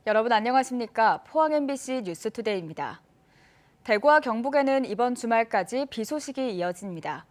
여러분 안녕하십니까? 포항 MBC 뉴스투데이입니다. 대구와 경북에는 이번 주말까지 비 소식이 이어집니다.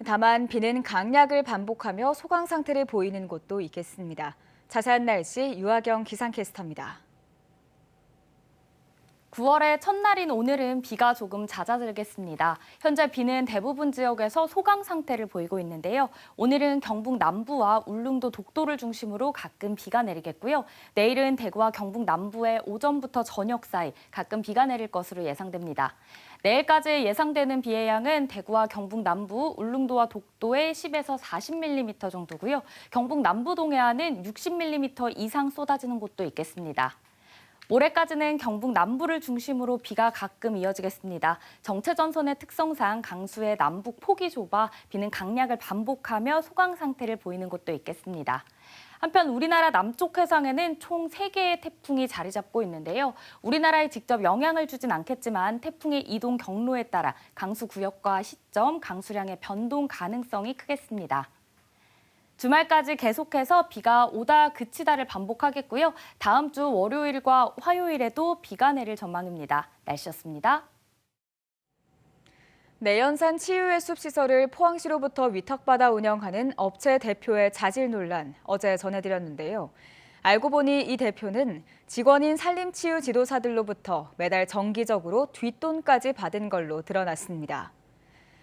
다만 비는 강약을 반복하며 소강 상태를 보이는 곳도 있겠습니다. 자세한 날씨 유아경 기상캐스터입니다. 9월의 첫날인 오늘은 비가 조금 잦아들겠습니다. 현재 비는 대부분 지역에서 소강 상태를 보이고 있는데요. 오늘은 경북 남부와 울릉도 독도를 중심으로 가끔 비가 내리겠고요. 내일은 대구와 경북 남부에 오전부터 저녁 사이 가끔 비가 내릴 것으로 예상됩니다. 내일까지 예상되는 비의 양은 대구와 경북 남부, 울릉도와 독도에 10에서 40mm 정도고요. 경북 남부 동해안은 60mm 이상 쏟아지는 곳도 있겠습니다. 모레까지는 경북 남부를 중심으로 비가 가끔 이어지겠습니다. 정체전선의 특성상 강수의 남북 폭이 좁아 비는 강약을 반복하며 소강 상태를 보이는 곳도 있겠습니다. 한편 우리나라 남쪽 해상에는 총 3개의 태풍이 자리 잡고 있는데요. 우리나라에 직접 영향을 주진 않겠지만 태풍의 이동 경로에 따라 강수 구역과 시점, 강수량의 변동 가능성이 크겠습니다. 주말까지 계속해서 비가 오다 그치다를 반복하겠고요. 다음 주 월요일과 화요일에도 비가 내릴 전망입니다. 날씨였습니다. 내연산 치유의 숲 시설을 포항시로부터 위탁받아 운영하는 업체 대표의 자질 논란 어제 전해드렸는데요. 알고 보니 이 대표는 직원인 산림치유 지도사들로부터 매달 정기적으로 뒷돈까지 받은 걸로 드러났습니다.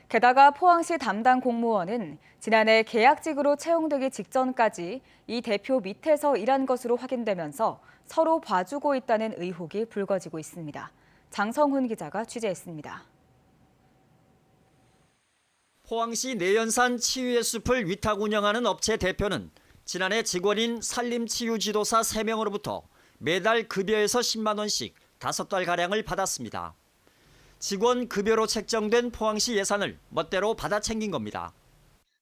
게다가 포항시 담당 공무원은 지난해 계약직으로 채용되기 직전까지 이 대표 밑에서 일한 것으로 확인되면서 서로 봐주고 있다는 의혹이 불거지고 있습니다. 장성훈 기자가 취재했습니다. 포항시 내연산 치유의 숲을 위탁 운영하는 업체 대표는 지난해 직원인 산림치유지도사 3명으로부터 매달 급여에서 10만 원씩 5달가량을 받았습니다. 직원 급여로 책정된 포항시 예산을 멋대로 받아 챙긴 겁니다.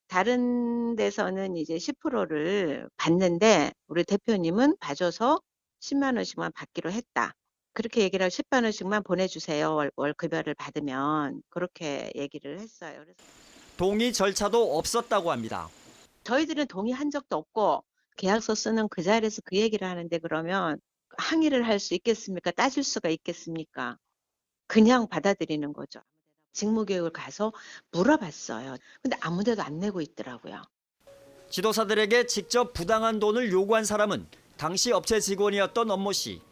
다른 데서는 이제 10%를 받는데 우리 대표님은 봐줘서 10만 원씩만 받기로 했다. 그렇게 얘기를 하고 10만 원씩만 보내주세요. 월 급여를 받으면 그렇게 얘기를 했어요. 그래서 동의 절차도 없었다고 합니다. 저희들은 동의한 적도 없고 계약서 쓰는 그 자리에서 그 얘기를 하는데 그러면 항의를 할 수 있겠습니까? 따질 수가 있겠습니까? 그냥 받아들이는 거죠. 직무교육을 가서 물어봤어요. 근데 아무 데도 안 내고 있더라고요. 지도사들에게 직접 부당한 돈을 요구한 사람은 당시 업체 직원이었던 엄모 씨.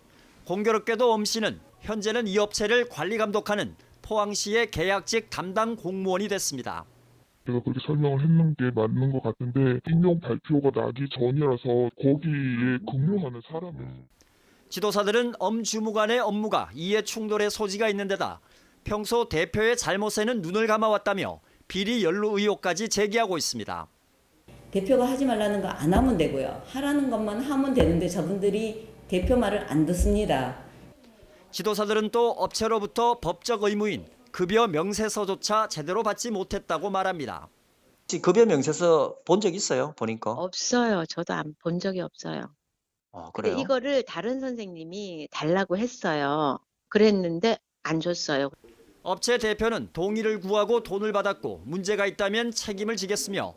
공교롭게도 엄 씨는 현재는 이 업체를 관리 감독하는 포항시의 계약직 담당 공무원이 됐습니다. 제가 그렇게 설명을 했는 게 맞는 것 같은데 임용 발표가 나기 전이라서 거기에 근무하는 사람이 지도사들은 엄 주무관의 업무가 이해 충돌의 소지가 있는 데다 평소 대표의 잘못에는 눈을 감아왔다며 비리 연루 의혹까지 제기하고 있습니다. 대표가 하지 말라는 거 안 하면 되고요. 하라는 것만 하면 되는데 저분들이 대표 말을 안 듣습니다. 지도사들은 또 업체로부터 법적 의무인 급여 명세서조차 제대로 받지 못했다고 말합니다. 혹시 급여 명세서 본 적 있어요? 본인 거? 없어요. 저도 안 본 적이 없어요. 근데 그래요? 이거를 다른 선생님이 달라고 했어요. 그랬는데 안 줬어요. 업체 대표는 동의를 구하고 돈을 받았고 문제가 있다면 책임을 지겠으며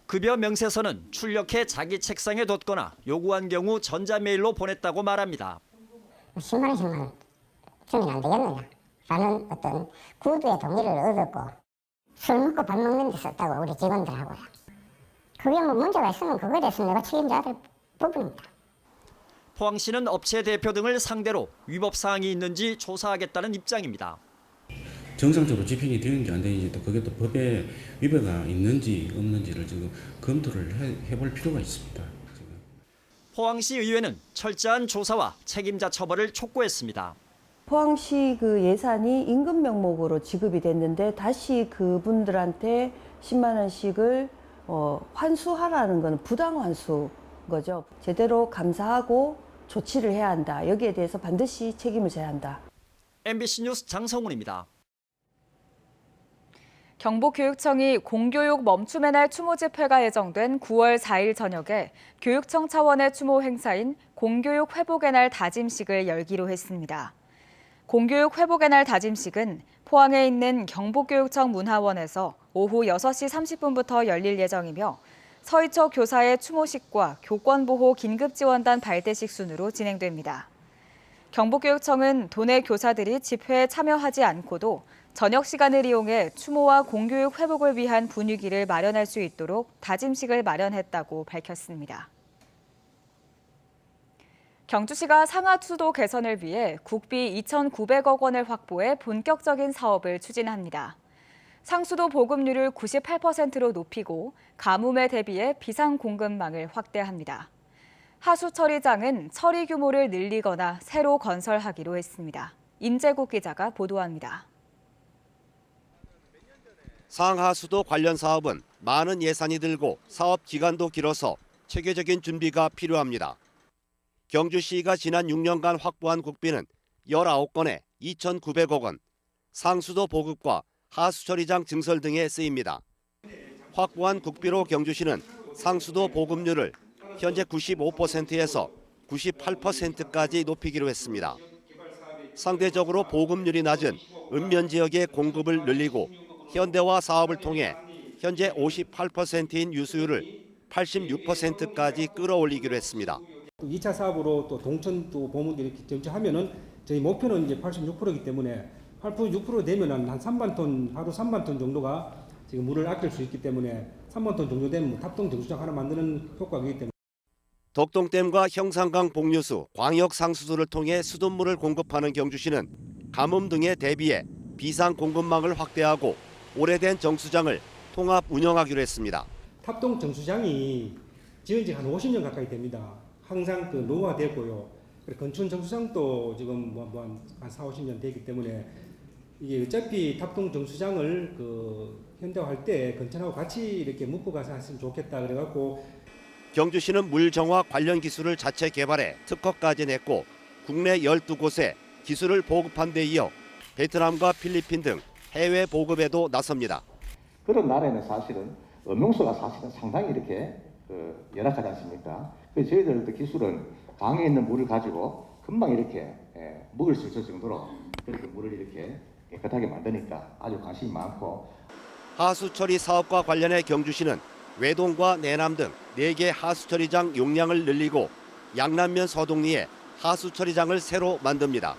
급여 명세서는 출력해 자기 책상에 뒀거나 요구한 경우 전자메일로 보냈다고 말합니다. 10만 원씩만 주면 안 되겠느냐 라는 어떤 구두의 동의를 얻었고 술 먹고 밥 먹는 데 썼다고 우리 직원들하고요. 그게 뭐 문제가 있으면 그거에 대해서 내가 책임져야 될 부분입니다. 포항시는 업체 대표 등을 상대로 위법 사항이 있는지 조사하겠다는 입장입니다. 정상적으로 집행이 되는지 안 되는지 또 그게 또 법에 위배가 있는지 없는지를 지금 검토를 해볼 필요가 있습니다. 지금. 포항시 의회는 철저한 조사와 책임자 처벌을 촉구했습니다. 포항시 그 예산이 임금 명목으로 지급이 됐는데 다시 그분들한테 10만 원씩을 환수하라는 것은 부당 환수인 거죠. 제대로 감사하고 조치를 해야 한다. 여기에 대해서 반드시 책임을 져야 한다. MBC 뉴스 장성훈입니다. 경북교육청이 공교육 멈춤의 날 추모 집회가 예정된 9월 4일 저녁에 교육청 차원의 추모 행사인 공교육 회복의 날 다짐식을 열기로 했습니다. 공교육 회복의 날 다짐식은 포항에 있는 경북교육청 문화원에서 오후 6시 30분부터 열릴 예정이며 서희초 교사의 추모식과 교권보호 긴급지원단 발대식 순으로 진행됩니다. 경북교육청은 도내 교사들이 집회에 참여하지 않고도 저녁 시간을 이용해 추모와 공교육 회복을 위한 분위기를 마련할 수 있도록 다짐식을 마련했다고 밝혔습니다. 경주시가 상하수도 개선을 위해 국비 2,900억 원을 확보해 본격적인 사업을 추진합니다. 상수도 보급률을 98%로 높이고 가뭄에 대비해 비상 공급망을 확대합니다. 하수 처리장은 처리 규모를 늘리거나 새로 건설하기로 했습니다. 임재국 기자가 보도합니다. 상하수도 관련 사업은 많은 예산이 들고 사업 기간도 길어서 체계적인 준비가 필요합니다. 경주시가 지난 6년간 확보한 국비는 19건에 2,900억 원, 상수도 보급과 하수처리장 증설 등에 쓰입니다. 확보한 국비로 경주시는 상수도 보급률을 현재 95%에서 98%까지 높이기로 했습니다. 상대적으로 보급률이 낮은 읍면 지역의 공급을 늘리고 현대화 사업을 통해 현재 58%인 유수율을 86%까지 끌어올리기로 했습니다. 2차 사업으로 또 동천도 보문도 이렇게 정착하면은 저희 목표는 이제 86%이기 때문에 86% 되면은 한 3만 톤, 하루 3만 톤 정도가 지금 물을 아낄 수 있기 때문에 3만 톤 정도 되면 탑동 정수장 하나 만드는 효과가 있기 때문에. 덕동댐과 형산강 복류수, 광역 상수도를 통해 수돗물을 공급하는 경주시는 가뭄 등에 대비해 비상 공급망을 확대하고 오래된 정수장을 통합 운영하기로 했습니다. 탑동 정수장이 지은 지 한 50년 가까이 됩니다. 항상 그 노후화됐고요. 건춘 정수장도 지금 한 4, 50년 되기 때문에 이게 어차피 탑동 정수장을 그 현대화할 때 건천하고 같이 이렇게 묶고 가서 했으면 좋겠다 그래갖고 경주시는 물 정화 관련 기술을 자체 개발해 특허까지 냈고 국내 12곳에 기술을 보급한 데 이어 베트남과 필리핀 등 해외 보급에도 나섭니다. 그런 나라에는 사실은 음용수가 사실은 상당히 이렇게 열악하지 않습니까? 그래서 저희들 기술은 강에 있는 물을 가지고 금방 이렇게 먹을 수 있을 정도로 그렇게 물을 이렇게 깨끗하게 만드니까 아주 관심이 많고. 하수처리 사업과 관련해 경주시는 외동과 내남 등 4개 하수처리장 용량을 늘리고 양남면 서동리에 하수처리장을 새로 만듭니다.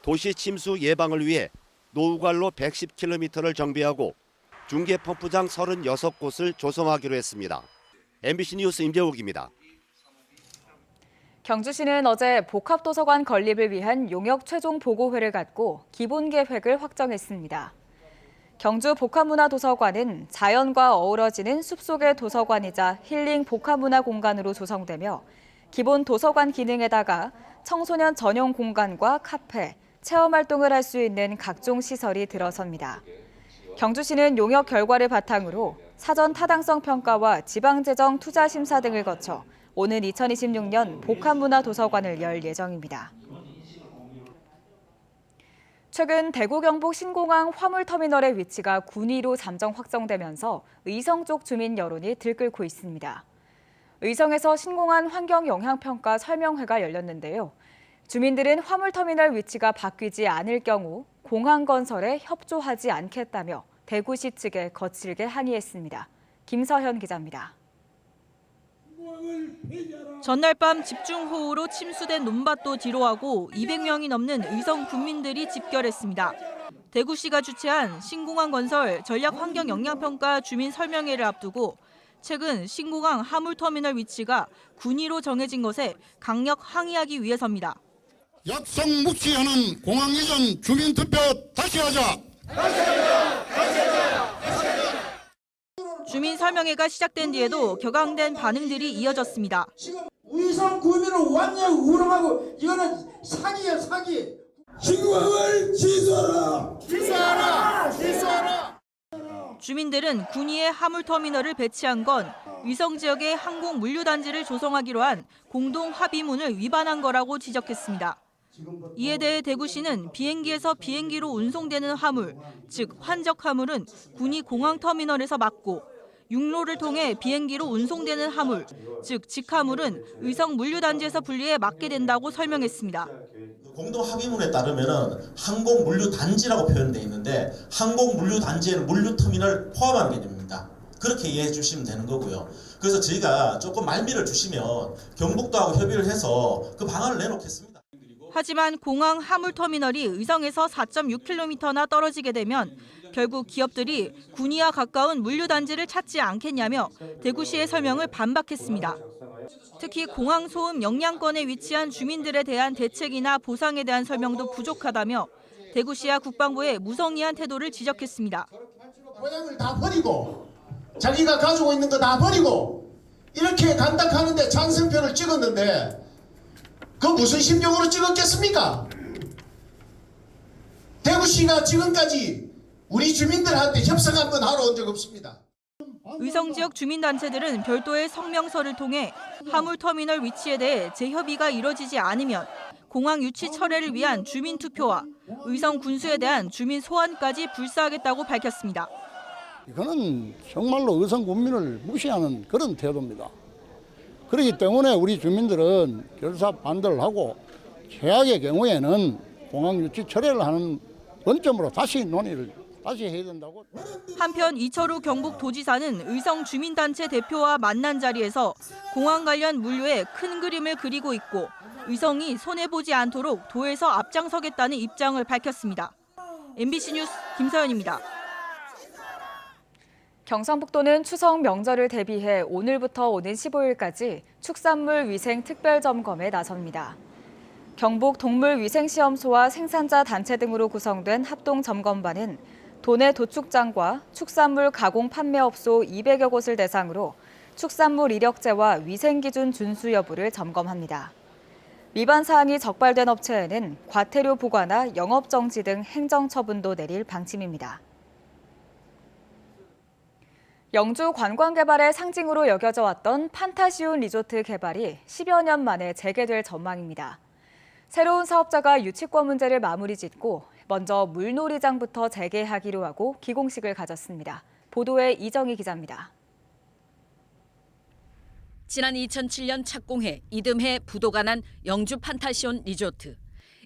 도시 침수 예방을 위해 노후관로 110km를 정비하고 중계 펌프장 36곳을 조성하기로 했습니다. MBC 뉴스 임재욱입니다. 경주시는 어제 복합도서관 건립을 위한 용역 최종 보고회를 갖고 기본 계획을 확정했습니다. 경주 복합문화도서관은 자연과 어우러지는 숲속의 도서관이자 힐링 복합문화 공간으로 조성되며 기본 도서관 기능에다가 청소년 전용 공간과 카페, 체험활동을 할 수 있는 각종 시설이 들어섭니다. 경주시는 용역 결과를 바탕으로 사전 타당성 평가와 지방재정 투자 심사 등을 거쳐 오는 2026년 복합문화도서관을 열 예정입니다. 최근 대구 경북 신공항 화물터미널의 위치가 군위로 잠정 확정되면서 의성 쪽 주민 여론이 들끓고 있습니다. 의성에서 신공항 환경영향평가 설명회가 열렸는데요. 주민들은 화물터미널 위치가 바뀌지 않을 경우 공항 건설에 협조하지 않겠다며 대구시 측에 거칠게 항의했습니다. 김서현 기자입니다. 전날 밤 집중호우로 침수된 논밭도 뒤로하고 200명이 넘는 의성 군민들이 집결했습니다. 대구시가 주최한 신공항 건설 전략환경영향평가 주민 설명회를 앞두고 최근 신공항 화물터미널 위치가 군위로 정해진 것에 강력 항의하기 위해서입니다. 약속 무시하는 공항 이전 주민투표 다시 하자! 주민 설명회가 시작된 뒤에도 격앙된 반응들이 이어졌습니다. 지금 의성 구민을 완전히 우롱하고 이거는 사기야 사기. 신공항을 취소하라. 취소하라. 취소하라. 주민들은 군위에 화물터미널을 배치한 건 의성 지역의 항공 물류단지를 조성하기로 한 공동 합의문을 위반한 거라고 지적했습니다. 이에 대해 대구시는 비행기에서 비행기로 운송되는 화물, 즉 환적 화물은 군위 공항터미널에서 막고 육로를 통해 비행기로 운송되는 화물, 즉 직화물은 의성 물류단지에서 분리해 막게 된다고 설명했습니다. 공동 합의문에 따르면 항공 물류 단지라고 표현되어 있는데 항공 물류 단지에는 물류 터미널 포함하는 개념입니다. 그렇게 이해해 주시면 되는 거고요. 그래서 저희가 조금 말미를 주시면 경북도하고 협의를 해서 그 방안을 내놓겠습니다. 하지만 공항 화물터미널이 의성에서 4.6km나 떨어지게 되면 결국 기업들이 군위와 가까운 물류단지를 찾지 않겠냐며 대구시의 설명을 반박했습니다. 특히 공항 소음 영향권에 위치한 주민들에 대한 대책이나 보상에 대한 설명도 부족하다며 대구시와 국방부의 무성의한 태도를 지적했습니다. 고향을 다 버리고 자기가 가지고 있는 거 다 버리고 이렇게 간다하는데 찬성표를 찍었는데 그 무슨 심정으로 찍었겠습니까? 대구시가 지금까지 우리 주민들한테 협상 한번 하러 온 적 없습니다. 의성 지역 주민단체들은 별도의 성명서를 통해 화물터미널 위치에 대해 재협의가 이뤄지지 않으면 공항 유치 철회를 위한 주민투표와 의성 군수에 대한 주민 소환까지 불사하겠다고 밝혔습니다. 이거는 정말로 의성 군민을 무시하는 그런 태도입니다. 그렇기 때문에 우리 주민들은 결사 반대를 하고 최악의 경우에는 공항 유치 철회를 하는 원점으로 다시 논의를 다시 해야 된다고. 한편 이철우 경북도지사는 의성 주민단체 대표와 만난 자리에서 공항 관련 물류에 큰 그림을 그리고 있고 의성이 손해보지 않도록 도에서 앞장서겠다는 입장을 밝혔습니다. MBC 뉴스 김서연입니다. 경상북도는 추석 명절을 대비해 오늘부터 오는 15일까지 축산물 위생 특별점검에 나섭니다. 경북 동물위생시험소와 생산자 단체 등으로 구성된 합동점검반은 도내 도축장과 축산물 가공 판매업소 200여 곳을 대상으로 축산물 이력제와 위생기준 준수 여부를 점검합니다. 위반 사항이 적발된 업체에는 과태료 부과나 영업정지 등 행정처분도 내릴 방침입니다. 영주 관광개발의 상징으로 여겨져 왔던 판타시온 리조트 개발이 10여 년 만에 재개될 전망입니다. 새로운 사업자가 유치권 문제를 마무리 짓고 먼저 물놀이장부터 재개하기로 하고 기공식을 가졌습니다. 보도에 이정희 기자입니다. 지난 2007년 착공해 이듬해 부도가 난 영주 판타시온 리조트.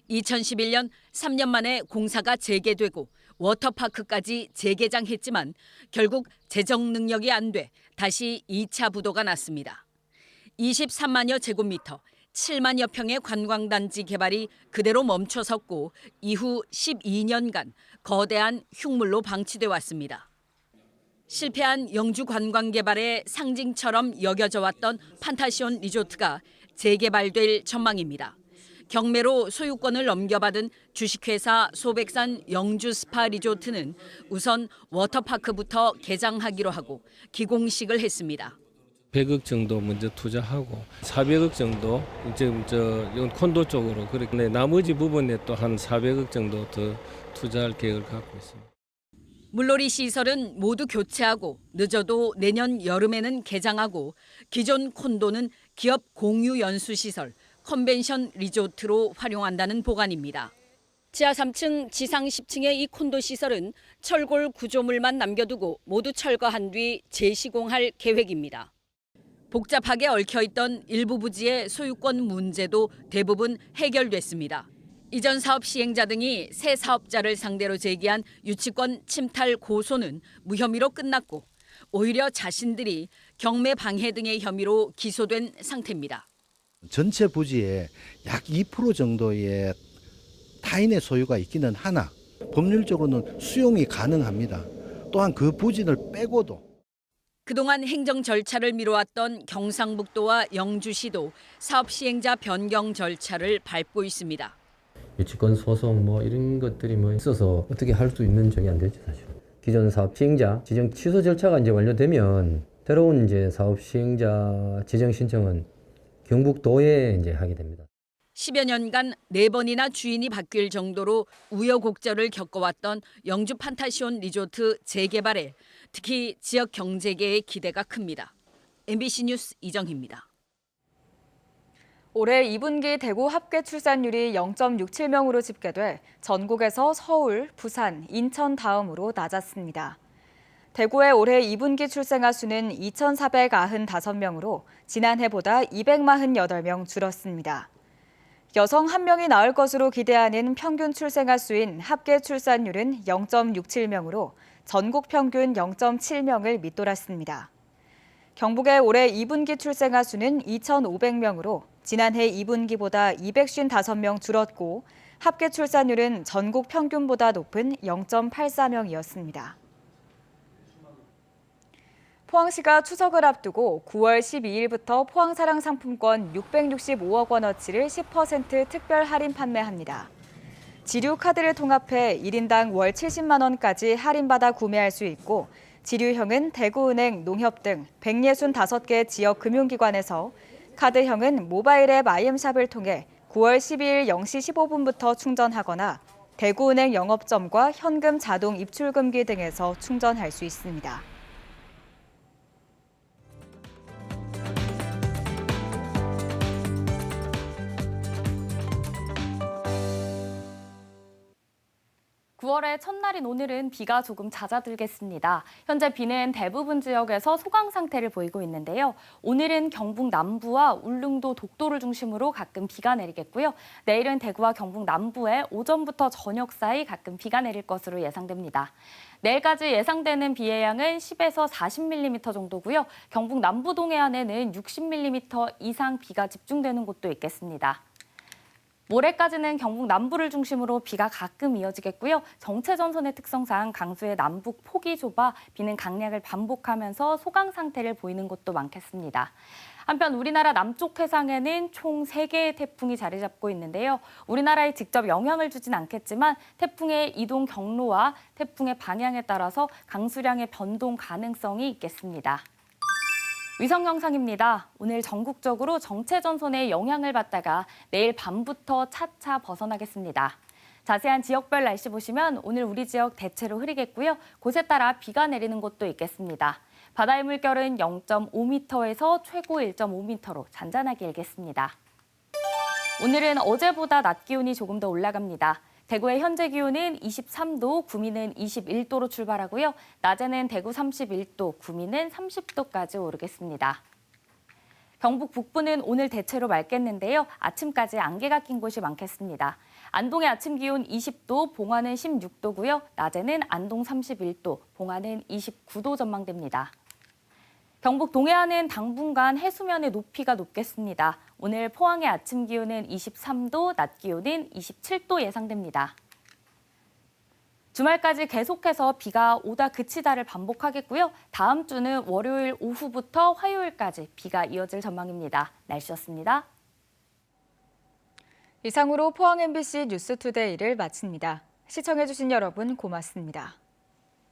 2011년 3년 만에 공사가 재개되고 워터파크까지 재개장했지만 결국 재정 능력이 안 돼 다시 2차 부도가 났습니다. 23만여 제곱미터, 7만여 평의 관광단지 개발이 그대로 멈춰섰고 이후 12년간 거대한 흉물로 방치돼 왔습니다. 실패한 영주 관광 개발의 상징처럼 여겨져 왔던 판타시온 리조트가 재개발될 전망입니다. 경매로 소유권을 넘겨받은 주식회사 소백산 영주 스파 리조트는 우선 워터파크부터 개장하기로 하고 기공식을 했습니다. 100억 정도 먼저 투자하고 400억 정도 지금 이건 콘도 쪽으로 그렇게 나머지 부분에 또 한 400억 정도 더 투자할 계획을 갖고 있습니다. 물놀이 시설은 모두 교체하고 늦어도 내년 여름에는 개장하고 기존 콘도는 기업 공유 연수 시설 컨벤션 리조트로 활용한다는 보관입니다. 지하 3층, 지상 10층의 이 콘도 시설은 철골 구조물만 남겨두고 모두 철거한 뒤 재시공할 계획입니다. 복잡하게 얽혀있던 일부 부지의 소유권 문제도 대부분 해결됐습니다. 이전 사업 시행자 등이 새 사업자를 상대로 제기한 유치권 침탈 고소는 무혐의로 끝났고 오히려 자신들이 경매 방해 등의 혐의로 기소된 상태입니다. 전체 부지에 약 2% 정도의 타인의 소유가 있기는 하나 법률적으로는 수용이 가능합니다. 또한 그 부지를 빼고도 그동안 행정 절차를 미뤄왔던 경상북도와 영주시도 사업 시행자 변경 절차를 밟고 있습니다. 유치권 소송 이런 것들이 있어서 어떻게 할 수 있는 적이 안 되죠, 사실. 기존 사업 시행자 지정 취소 절차가 이제 완료되면 새로운 이제 사업 시행자 지정 신청은 경북도에 이제 하게 됩니다. 10여 년간 4번이나 주인이 바뀔 정도로 우여곡절을 겪어왔던 영주 판타시온 리조트 재개발에 특히 지역 경제계의 기대가 큽니다. MBC 뉴스 이정희입니다. 올해 2분기 대구 합계 출산율이 0.67명으로 집계돼 전국에서 서울, 부산, 인천 다음으로 낮았습니다. 대구의 올해 2분기 출생아 수는 2,495명으로 지난해보다 248명 줄었습니다. 여성 1명이 낳을 것으로 기대하는 평균 출생아 수인 합계 출산율은 0.67명으로 전국 평균 0.7명을 밑돌았습니다. 경북의 올해 2분기 출생아 수는 2,500명으로 지난해 2분기보다 255명 줄었고 합계 출산율은 전국 평균보다 높은 0.84명이었습니다. 포항시가 추석을 앞두고 9월 12일부터 포항사랑 상품권 665억 원어치를 10% 특별 할인 판매합니다. 지류 카드를 통합해 1인당 월 70만 원까지 할인받아 구매할 수 있고 지류형은 대구은행, 농협 등 165개 지역 금융기관에서, 카드형은 모바일 앱 IM샵을 통해 9월 12일 0시 15분부터 충전하거나 대구은행 영업점과 현금 자동 입출금기 등에서 충전할 수 있습니다. (9월의) 첫날인 오늘은 비가 조금 잦아들겠습니다. 현재 비는 대부분 지역에서 소강 상태를 보이고 있는데요. 오늘은 경북 남부와 울릉도, 독도를 중심으로 가끔 비가 내리겠고요. 내일은 대구와 경북 남부에 오전부터 저녁 사이 가끔 비가 내릴 것으로 예상됩니다. 내일까지 예상되는 비의 양은 10에서 40mm 정도고요. 경북 남부 동해안에는 60mm 이상 비가 집중되는 곳도 있겠습니다. 모레까지는 경북 남부를 중심으로 비가 가끔 이어지겠고요. 정체전선의 특성상 강수의 남북 폭이 좁아 비는 강약을 반복하면서 소강 상태를 보이는 곳도 많겠습니다. 한편 우리나라 남쪽 해상에는 총 3개의 태풍이 자리 잡고 있는데요. 우리나라에 직접 영향을 주진 않겠지만 태풍의 이동 경로와 태풍의 방향에 따라서 강수량의 변동 가능성이 있겠습니다. 위성 영상입니다. 오늘 전국적으로 정체전선의 영향을 받다가 내일 밤부터 차차 벗어나겠습니다. 자세한 지역별 날씨 보시면 오늘 우리 지역 대체로 흐리겠고요. 곳에 따라 비가 내리는 곳도 있겠습니다. 바다의 물결은 0.5m에서 최고 1.5m로 잔잔하게 일겠습니다. 오늘은 어제보다 낮 기온이 조금 더 올라갑니다. 대구의 현재 기온은 23도, 구미는 21도로 출발하고요. 낮에는 대구 31도, 구미는 30도까지 오르겠습니다. 경북 북부는 오늘 대체로 맑겠는데요. 아침까지 안개가 낀 곳이 많겠습니다. 안동의 아침 기온 20도, 봉화는 16도고요. 낮에는 안동 31도, 봉화는 29도 전망됩니다. 경북 동해안은 당분간 해수면의 높이가 높겠습니다. 오늘 포항의 아침 기온은 23도, 낮 기온은 27도 예상됩니다. 주말까지 계속해서 비가 오다 그치다를 반복하겠고요. 다음 주는 월요일 오후부터 화요일까지 비가 이어질 전망입니다. 날씨였습니다. 이상으로 포항 MBC 뉴스투데이를 마칩니다. 시청해주신 여러분 고맙습니다.